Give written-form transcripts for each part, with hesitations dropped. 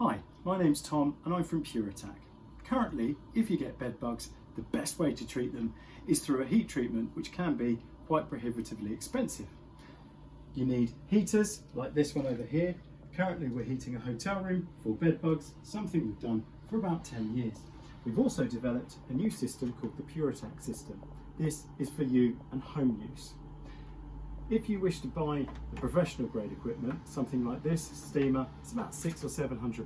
Hi, my name's Tom and I'm from Puratak. Currently, if you get bed bugs, the best way to treat them is through a heat treatment, which can be quite prohibitively expensive. You need heaters like this one over here. Currently we're heating a hotel room for bed bugs, something we've done for about 10 years. We've also developed a new system called the Puratak system. This is for you and home use. If you wish to buy the professional grade equipment, something like this, steamer, it's about £600 or £700,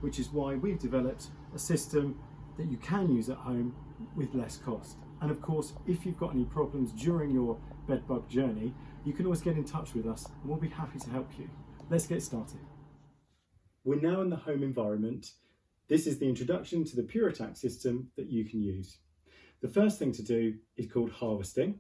which is why we've developed a system that you can use at home with less cost. And of course, if you've got any problems during your bedbug journey, you can always get in touch with us and we'll be happy to help you. Let's get started. We're now in the home environment. This is the introduction to the Puratak system that you can use. The first thing to do is called harvesting.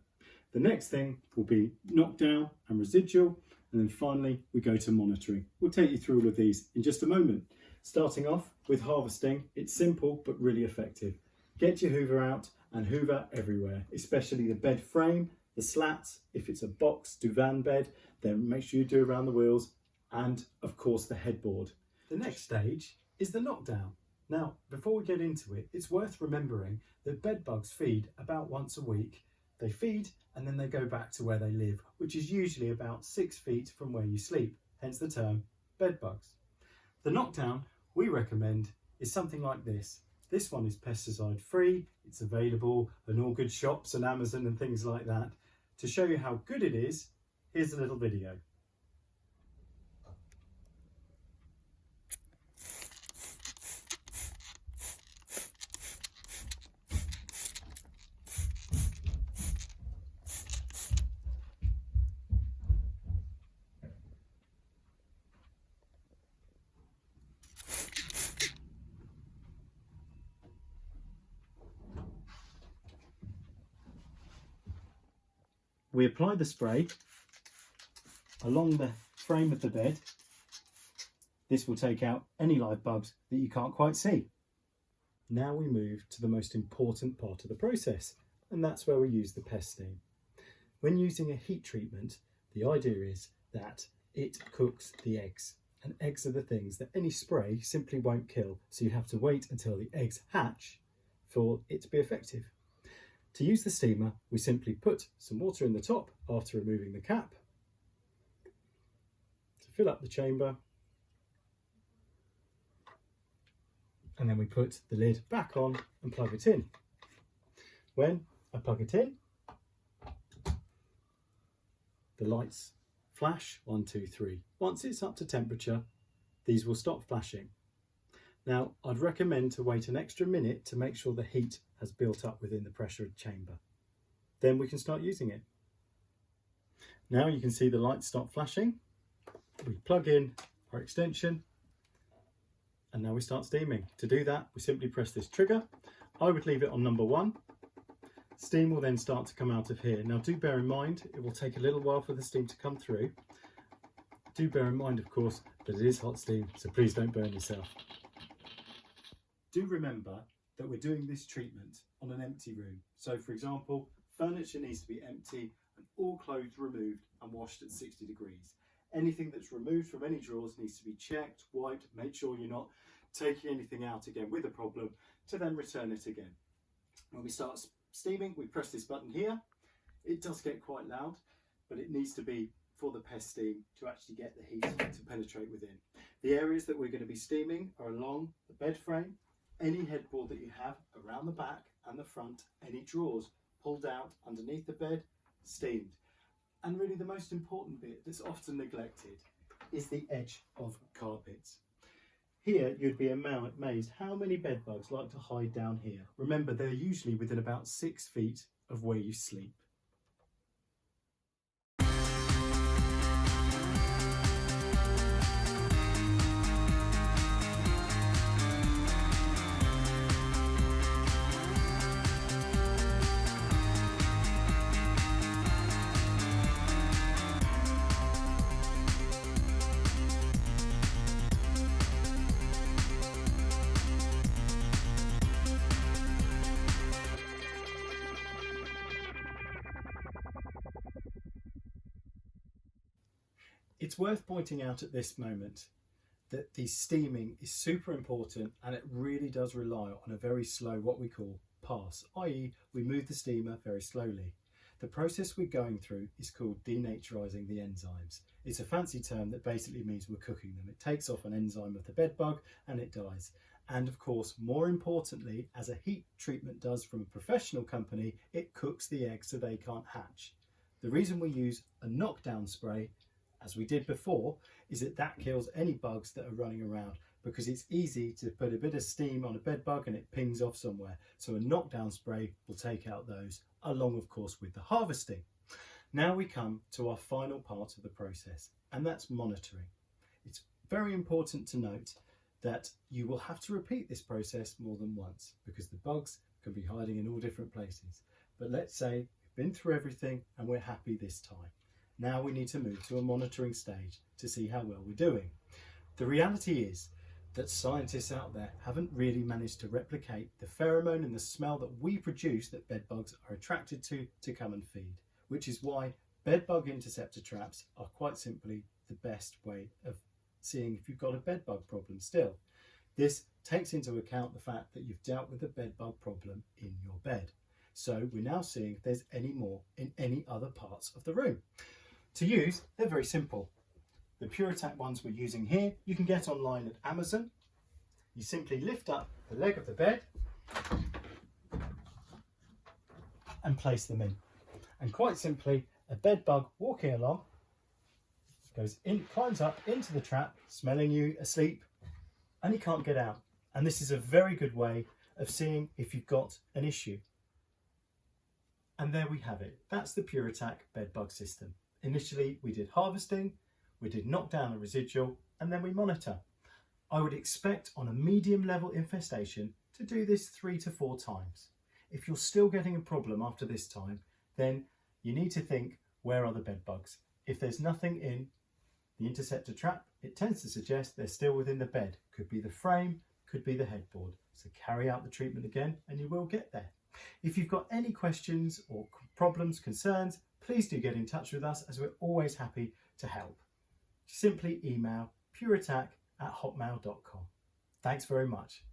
The next thing will be knockdown and residual, and then finally we go to monitoring. We'll take you through all of these in just a moment. Starting off with harvesting, it's simple but really effective. Get your hoover out and hoover everywhere, especially the bed frame, the slats. If it's a box divan bed, then make sure you do around the wheels, and of course the headboard. The next stage is the knockdown. Now, before we get into it, it's worth remembering that bed bugs feed about once a week. They feed and then they go back to where they live, which is usually about 6 feet from where you sleep, hence the term bed bugs. The knockdown we recommend is something like this. This one is pesticide free, it's available in all good shops and Amazon and things like that. To show you how good it is, here's a little video. We apply the spray along the frame of the bed. This will take out any live bugs that you can't quite see. Now we move to the most important part of the process, and that's where we use the Pesteam. When using a heat treatment, the idea is that it cooks the eggs, and eggs are the things that any spray simply won't kill, so you have to wait until the eggs hatch for it to be effective. To use the steamer, we simply put some water in the top after removing the cap to fill up the chamber, and then we put the lid back on and plug it in. When I plug it in, the lights flash 1, 2, 3. Once it's up to temperature, these will stop flashing. Now, I'd recommend to wait an extra minute to make sure the heat has built up within the pressure chamber. Then we can start using it. Now you can see the lights stop flashing. We plug in our extension and now we start steaming. To do that, we simply press this trigger. I would leave it on number 1. Steam will then start to come out of here. Now do bear in mind, it will take a little while for the steam to come through. Do bear in mind, of course, that it is hot steam, so please don't burn yourself. Do remember that we're doing this treatment on an empty room. So for example, furniture needs to be empty and all clothes removed and washed at 60 degrees. Anything that's removed from any drawers needs to be checked, wiped, make sure you're not taking anything out again with a problem to then return it again. When we start steaming, we press this button here. It does get quite loud, but it needs to be for the Pesteam to actually get the heat to penetrate within. The areas that we're going to be steaming are along the bed frame, any headboard that you have around the back and the front, any drawers pulled out underneath the bed, steamed. And really the most important bit that's often neglected is the edge of carpets. Here you'd be amazed how many bed bugs like to hide down here. Remember, they're usually within about 6 feet of where you sleep. It's worth pointing out at this moment that the steaming is super important, and it really does rely on a very slow, what we call pass, i.e. we move the steamer very slowly. The process we're going through is called denaturizing the enzymes. It's a fancy term that basically means we're cooking them. It takes off an enzyme of the bed bug and it dies. And of course, more importantly, as a heat treatment does from a professional company, it cooks the eggs so they can't hatch. The reason we use a knockdown spray, as we did before, is that kills any bugs that are running around, because it's easy to put a bit of steam on a bed bug and it pings off somewhere. So a knockdown spray will take out those, along of course with the harvesting. Now we come to our final part of the process, and that's monitoring. It's very important to note that you will have to repeat this process more than once, because the bugs can be hiding in all different places. But let's say we've been through everything and we're happy this time. Now we need to move to a monitoring stage to see how well we're doing. The reality is that scientists out there haven't really managed to replicate the pheromone and the smell that we produce that bed bugs are attracted to come and feed, which is why bed bug interceptor traps are quite simply the best way of seeing if you've got a bed bug problem still. This takes into account the fact that you've dealt with a bed bug problem in your bed. So we're now seeing if there's any more in any other parts of the room. To use, they're very simple. The Puratak ones we're using here, you can get online at Amazon. You simply lift up the leg of the bed and place them in. And quite simply, a bed bug walking along goes in, climbs up into the trap, smelling you asleep, and he can't get out. And this is a very good way of seeing if you've got an issue. And there we have it. That's the Puratak bed bug system. Initially, we did harvesting, we did knock down a residual, and then we monitor. I would expect on a medium level infestation to do this 3 to 4 times. If you're still getting a problem after this time, then you need to think, where are the bed bugs? If there's nothing in the interceptor trap, it tends to suggest they're still within the bed. Could be the frame, could be the headboard. So carry out the treatment again and you will get there. If you've got any questions or problems, concerns, please do get in touch with us, as we're always happy to help. Simply email puratak@hotmail.com. Thanks very much.